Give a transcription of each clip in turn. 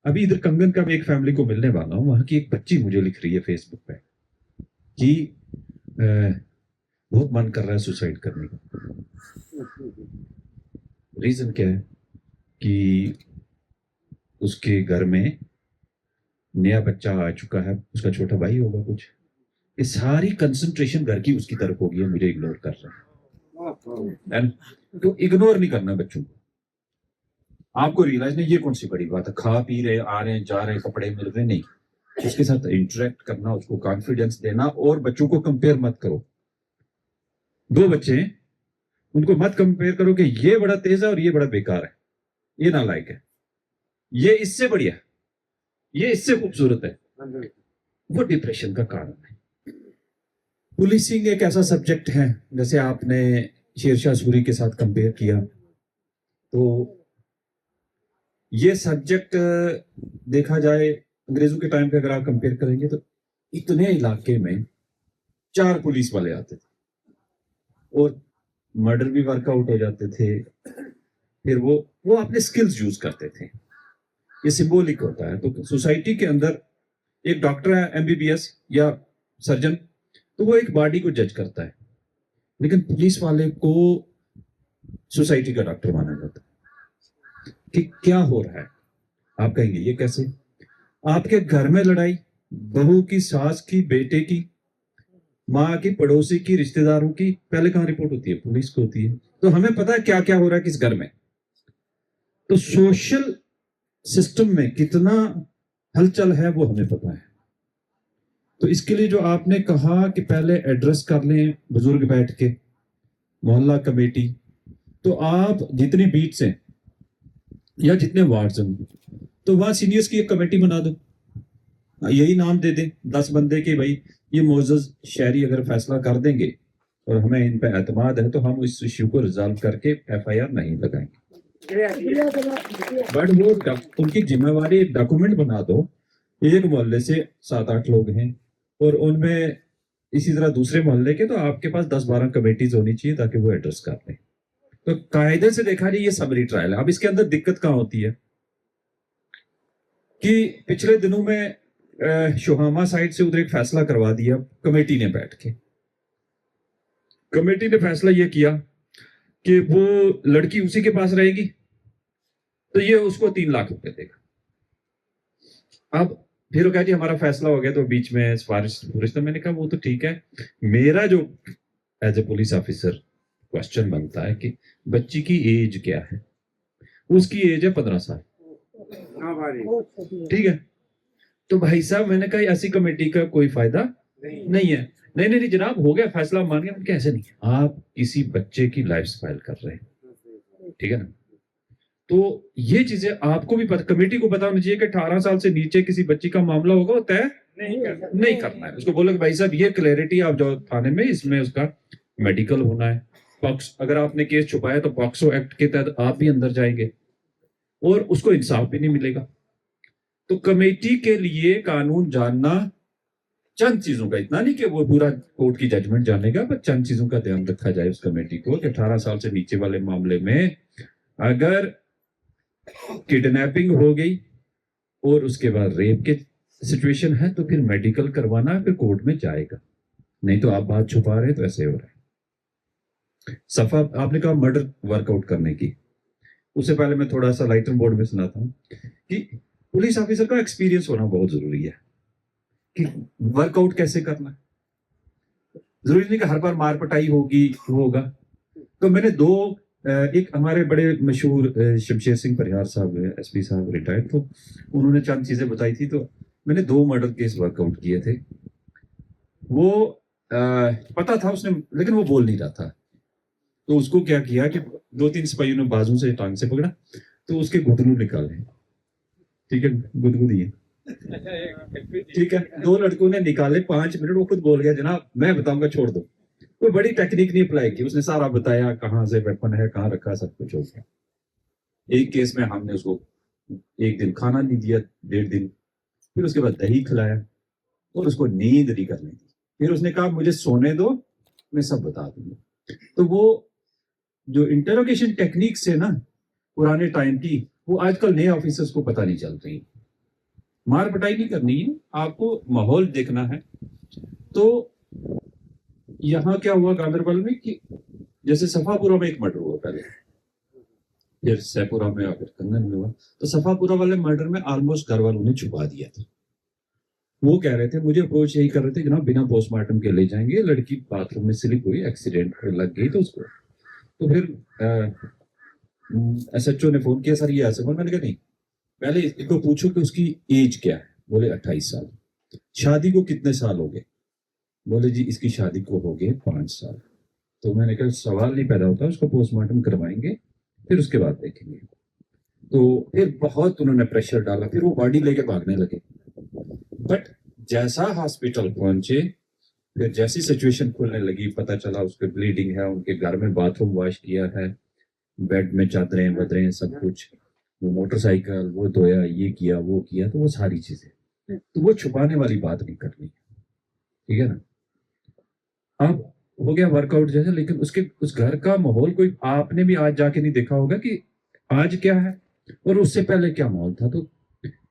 अभी इधर कंगन का मैं एक फैमिली को मिलने वाला हूँ, वहां की एक बच्ची मुझे लिख रही है फेसबुक पे कि बहुत मन कर रहा है सुसाइड करने का। रीजन क्या है कि उसके घर में नया बच्चा आ चुका है, उसका छोटा भाई होगा कुछ, ये सारी कंसंट्रेशन घर की उसकी तरफ होगी है, मुझे इग्नोर कर रहा है। तो इग्नोर नहीं करना बच्चों को। आपको रियलाइज नहीं, ये कौन सी बड़ी बात है, खा पी रहे, आ रहे जा रहे, कपड़े मिल रहे, नहीं, उसके साथ इंटरेक्ट करना, उसको कॉन्फिडेंस देना। और बच्चों को कंपेयर मत करो। दो बच्चे हैं, उनको मत कंपेयर करो कि ये बड़ा तेज है और ये बड़ा बेकार है, ये नालायक है, ये इससे बढ़िया, ये इससे खूबसूरत है। वो डिप्रेशन का कारण है। पुलिसिंग एक ऐसा सब्जेक्ट है, जैसे आपने शेरशाह सूरी के साथ कंपेयर किया, तो ये सब्जेक्ट देखा जाए अंग्रेजों के टाइम पे अगर आप कंपेयर करेंगे तो इतने इलाके में 4 पुलिस वाले आते थे और मर्डर भी वर्कआउट हो जाते थे। फिर वो अपने स्किल्स यूज करते थे। ये सिंबॉलिक होता है। तो सोसाइटी के अंदर एक डॉक्टर है, एमबीबीएस या सर्जन, तो वो एक बॉडी को जज करता है, लेकिन पुलिस वाले को सोसाइटी का डॉक्टर माना जाता है। कि क्या हो रहा है, आप कहेंगे ये कैसे? आपके घर में लड़ाई, बहू की, सास की, बेटे की, माँ की, पड़ोसी की, रिश्तेदारों की, पहले कहां रिपोर्ट होती है? पुलिस को होती है। तो हमें पता है क्या क्या हो रहा है किस घर में। तो सोशल सिस्टम में कितना हलचल है वो हमें पता है। तो इसके लिए जो आपने कहा कि पहले एड्रेस कर लें बुजुर्ग बैठ के, मोहल्ला कमेटी, तो आप जितनी बीट्स हैं या जितने वार्ड्स हैं, तो वहां सीनियर्स की एक कमेटी बना दो, यही नाम दे दें 10 बंदे के, भाई ये मोअज़्ज़ज़ शहरी अगर फैसला कर देंगे और हमें इन पे एतमाद है तो हम इस इश्यू को रिजॉल्व करके एफआईआर नहीं लगाएंगे। बट वो उनकी जिम्मेवारी एक डॉक्यूमेंट बना दो। एक मोहल्ले से 7-8 लोग हैं और उनमें इसी तरह दूसरे मोहल्ले के, तो आपके पास 10-12 कमेटीज होनी चाहिए ताकि वो एड्रेस कर लें। तो कायदे से देखा जाए ये समरी ट्रायल है। अब इसके अंदर दिक्कत कहाँ होती है कि पिछले दिनों में शोहामा साइड से उधर एक फैसला करवा दिया कमेटी ने बैठ के। कमेटी ने फैसला यह किया कि वो लड़की उसी के पास रहेगी, तो ये उसको 3 लाख रुपए देगा। अब फिर वो कहती हमारा फैसला हो गया, तो बीच में सिफारिश, तो मैंने कहा वो तो ठीक है, मेरा जो as a police officer question बनता है कि बच्ची की एज क्या है? उसकी एज है 15 साल। ठीक है, तो भाई साहब मैंने कहा ऐसी कमेटी का कोई फायदा नहीं है। नहीं नहीं नहीं जनाब, हो गया फैसला, मान गया। कैसे नहीं, आप किसी बच्चे की लाइफ स्पाइल कर रहे हैं, ठीक है ना? तो ये चीजें आपको भी पता, कमेटी को पता होना चाहिए कि 18 साल से नीचे किसी बच्ची का मामला होगा वो तय नहीं करना है। उसको बोलो कि भाई साहब ये क्लैरिटी आप जाओ थाने में, इसमें उसका मेडिकल होना है। पॉक्स, अगर आपने केस छुपाया तो पॉक्सो एक्ट के तहत आप भी अंदर जाएंगे और उसको इंसाफ भी नहीं मिलेगा। तो कमेटी के लिए कानून जानना, चंद चीजों का, इतना नहीं कि वो पूरा कोर्ट की जजमेंट जानेगा, पर चंद चीजों का ध्यान रखा जाए उस कमेटी को कि 18 साल से नीचे वाले मामले में अगर किडनैपिंग हो गई और उसके बाद रेप के सिचुएशन है तो फिर मेडिकल करवाना, फिर कोर्ट में जाएगा। नहीं तो आप बात छुपा रहे तो ऐसे हो रहा है। सफा आपने कहा मर्डर वर्कआउट करने की, उससे पहले मैं थोड़ा सा लाइटर बोर्ड में सुनाता हूँ कि पुलिस ऑफिसर का एक्सपीरियंस होना बहुत जरूरी है कि वर्कआउट कैसे करना है। जरूरी नहीं कि हर बार मार पटाई होगा। तो मैंने एक हमारे बड़े मशहूर शमशेर सिंह परिहार साहब, एसपी साहब रिटायर्ड, तो उन्होंने चंद चीजें बताई थी। तो मैंने 2 मर्डर केस वर्कआउट किए थे। वो पता था उसने, लेकिन वो बोल नहीं रहा था। तो उसको क्या किया कि 2-3 सिपाहियों ने बाजू से टांग से पकड़ा, तो उसके घुटनों निकाले। ठीक है, गुदगुदी, ठीक है, 2 लड़कों ने निकाले, 5 मिनट, वो खुद बोल गया जनाब मैं बताऊंगा, छोड़ दो। कोई बड़ी टेक्निक नहीं अप्लाई की, उसने सारा बताया कहाँ से वेपन है, कहाँ रखा, सब कुछ हो गया। एक केस में हमने उसको 1 दिन खाना नहीं दिया, 1.5 दिन, फिर उसके बाद दही खिलाया और उसको नींद नहीं करने दी। फिर उसने कहा मुझे सोने दो, मैं सब बता दूंगा। तो वो जो इंटरोगेशन टेक्निक्स है ना पुराने टाइम की, वो आजकल नए ऑफिसर्स को पता नहीं चल रही। मार पटाई नहीं करनी है, आपको माहौल देखना है। तो यहाँ क्या हुआ गांधरबल में कि जैसे सफापुरा में एक मर्डर हुआ पहले, फिर सैपुरा में और फिर कंगन में हुआ। तो सफापुरा वाले मर्डर में ऑलमोस्ट घर वालों ने छुपा दिया था। वो कह रहे थे, मुझे अप्रोच यही कर रहे थे, जनाब बिना पोस्टमार्टम के ले जाएंगे, लड़की बाथरूम में स्लिप हुई, एक्सीडेंट लग गई तो उसको। तो फिर एसएचओ ने फोन किया, सर ये ऐसे बोल। मैंने कहा नहीं, पहले इसको पूछो कि उसकी एज क्या है। बोले 28 साल। शादी को कितने साल हो गए? बोले जी इसकी शादी को हो गए 5 साल। तो मैंने कहा सवाल नहीं पैदा होता, उसको पोस्टमार्टम करवाएंगे फिर उसके बाद देखेंगे। तो फिर बहुत उन्होंने प्रेशर डाला, फिर वो बॉडी लेके भागने लगे। बट जैसा हॉस्पिटल पहुंचे, फिर जैसी सिचुएशन खुलने लगी, पता चला उसके ब्लीडिंग है, उनके घर में बाथरूम वॉश किया है, बेड में चादरें बदरें सब कुछ, वो मोटरसाइकिल वो धोया, ये किया वो किया, तो वो सारी चीजें। तो वो छुपाने वाली बात नहीं करनी, ठीक है ना। अब हो गया वर्कआउट जैसे, लेकिन उसके उस घर का माहौल कोई आपने भी आज जाके नहीं देखा होगा कि आज क्या है और उससे पहले क्या माहौल था। तो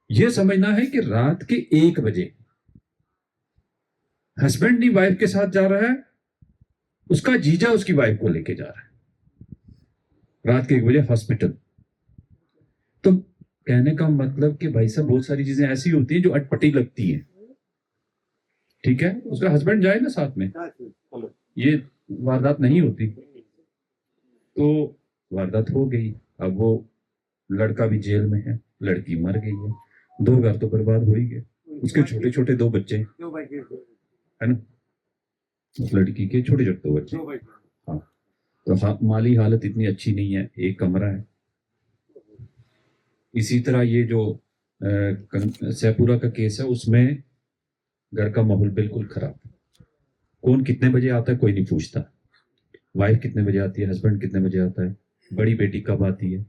ये समझना है कि रात के 1 बजे हस्बैंड नहीं वाइफ के साथ जा रहा है, उसका जीजा उसकी वाइफ को लेके जा रहा है रात के 1 बजे हॉस्पिटल। तो कहने का मतलब कि भाई साहब बहुत सारी चीजें ऐसी होती हैं जो अटपटी लगती हैं, ठीक है। उसका हस्बैंड जाए ना साथ में, ये वारदात नहीं होती। तो वारदात हो गई, अब वो लड़का भी जेल में है, लड़की मर गई है, 2 घर तो बर्बाद हो ही गए। उसके छोटे छोटे 2 बच्चे है ना, उस लड़की के छोटे छोटे 2 बच्चे। हाँ, तो माली हालत इतनी अच्छी नहीं है, एक कमरा है। इसी तरह ये जो सैपुरा का केस है, उसमें घर का माहौल बिल्कुल खराब। कौन कितने बजे आता है कोई नहीं पूछता, वाइफ कितने बजे आती है, हस्बैंड कितने बजे आता है, बड़ी बेटी कब आती है,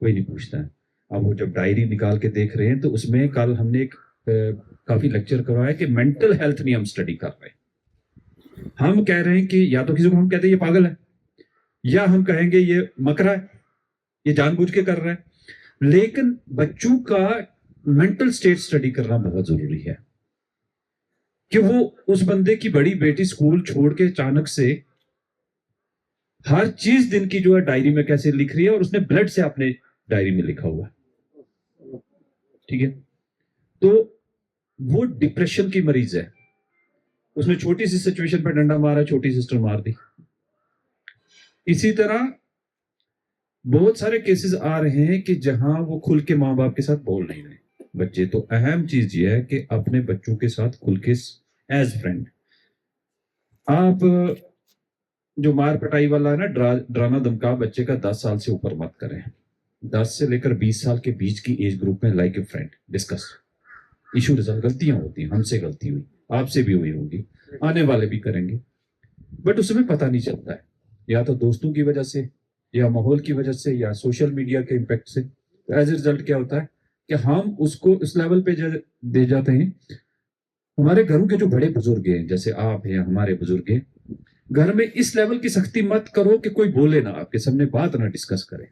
कोई नहीं पूछता है। अब वो जब डायरी निकाल के देख रहे हैं, तो उसमें कल हमने एक काफी लेक्चर करवाया कि मेंटल हेल्थ नहीं हम स्टडी कर रहे हैं। हम कह रहे हैं कि या तो किसी को हम कहते हैं ये पागल है, या हम कहेंगे ये मकरा है, ये जानबूझ के कर रहा है। लेकिन बच्चों का मेंटल स्टेट स्टडी करना बहुत जरूरी है कि वो उस बंदे की बड़ी बेटी स्कूल छोड़ के अचानक से हर चीज दिन की जो है डायरी में कैसे लिख रही है, और उसने ब्लड से अपने डायरी में लिखा हुआ है, ठीक है। तो वो डिप्रेशन की मरीज है, उसने छोटी सी सिचुएशन पर डंडा मारा, छोटी सिस्टर मार दी। इसी तरह बहुत सारे केसेस आ रहे हैं कि जहां वो खुल के माँ बाप के साथ बोल नहीं रहे बच्चे। तो अहम चीज ये है कि अपने बच्चों के साथ खुल के एज फ्रेंड, आप जो मार पटाई वाला है ना, डराना धमका बच्चे का 10 साल से ऊपर मत करें। 10 से लेकर 20 साल के बीच की एज ग्रुप में like a friend discuss issue resolve. गलतियां होती हैं, हमसे गलती हुई, आपसे भी हुई होगी, आने वाले भी करेंगे, बट उसमें पता नहीं चलता है, या तो दोस्तों की वजह से, या माहौल की वजह से, या सोशल मीडिया के इम्पैक्ट से। एज ए रिजल्ट क्या होता है कि हम उसको इस लेवल पे दे जाते हैं। हमारे घरों के जो बड़े बुजुर्ग हैं, जैसे आप हैं, हमारे बुजुर्ग हैं, घर में इस लेवल की सख्ती मत करो कि कोई बोले ना, आपके सामने बात ना डिस्कस करे।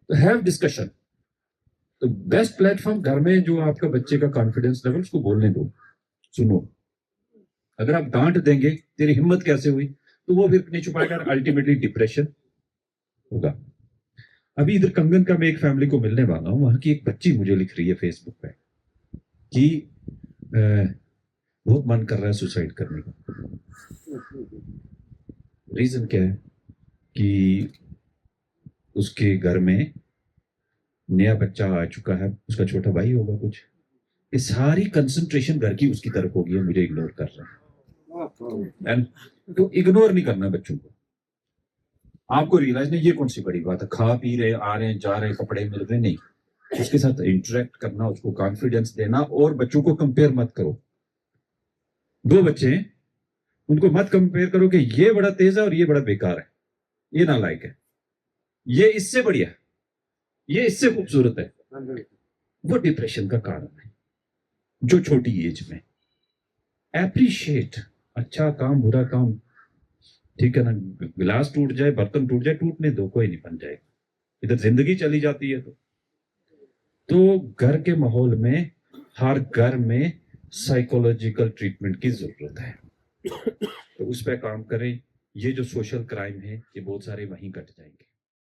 तो हैव डिस्कशन। तो बेस्ट प्लेटफॉर्म घर में जो आपका बच्चे का कॉन्फिडेंस लेवल, उसको बोलने दो, सुनो। अगर आप डांट देंगे तेरी हिम्मत कैसे हुई, तो वो फिर नहीं छुपाएगा, अल्टीमेटली डिप्रेशन होगा। अभी इधर कंगन का मैं एक फैमिली को मिलने वाला हूं, वहां की एक बच्ची मुझे लिख रही है फेसबुक पे कि बहुत मन कर रहा है सुसाइड करने का। रीजन क्या है कि उसके घर में नया बच्चा आ चुका है, उसका छोटा भाई होगा कुछ, ये सारी कंसंट्रेशन घर की उसकी तरफ होगी, मुझे इग्नोर कर रहा है। तो इग्नोर नहीं करना बच्चों को। आपको रियलाइज नहीं, ये कौन सी बड़ी बात है, खा पी रहे, आ रहे हैं, जा रहे हैं, कपड़े मिल रहे, नहीं, उसके साथ इंटरेक्ट करना, उसको कॉन्फिडेंस देना। और बच्चों को कंपेयर मत करो। 2 बच्चे हैं, उनको मत कंपेयर करो कि ये बड़ा तेज है और ये बड़ा बेकार है, ये नालायक है, ये इससे बढ़िया है, ये इससे खूबसूरत है। वो डिप्रेशन का कारण है जो छोटी एज में। एप्रिशिएट, अच्छा काम बुरा काम, ठीक है ना, गिलास टूट जाए, बर्तन टूट जाए, टूटने दो, कोई नहीं बन जाएगा, इधर जिंदगी चली जाती है। तो घर के माहौल में हर घर में साइकोलॉजिकल ट्रीटमेंट की जरूरत है, तो उस पर काम करें। ये जो सोशल क्राइम है ये बहुत सारे वहीं कट जाएंगे।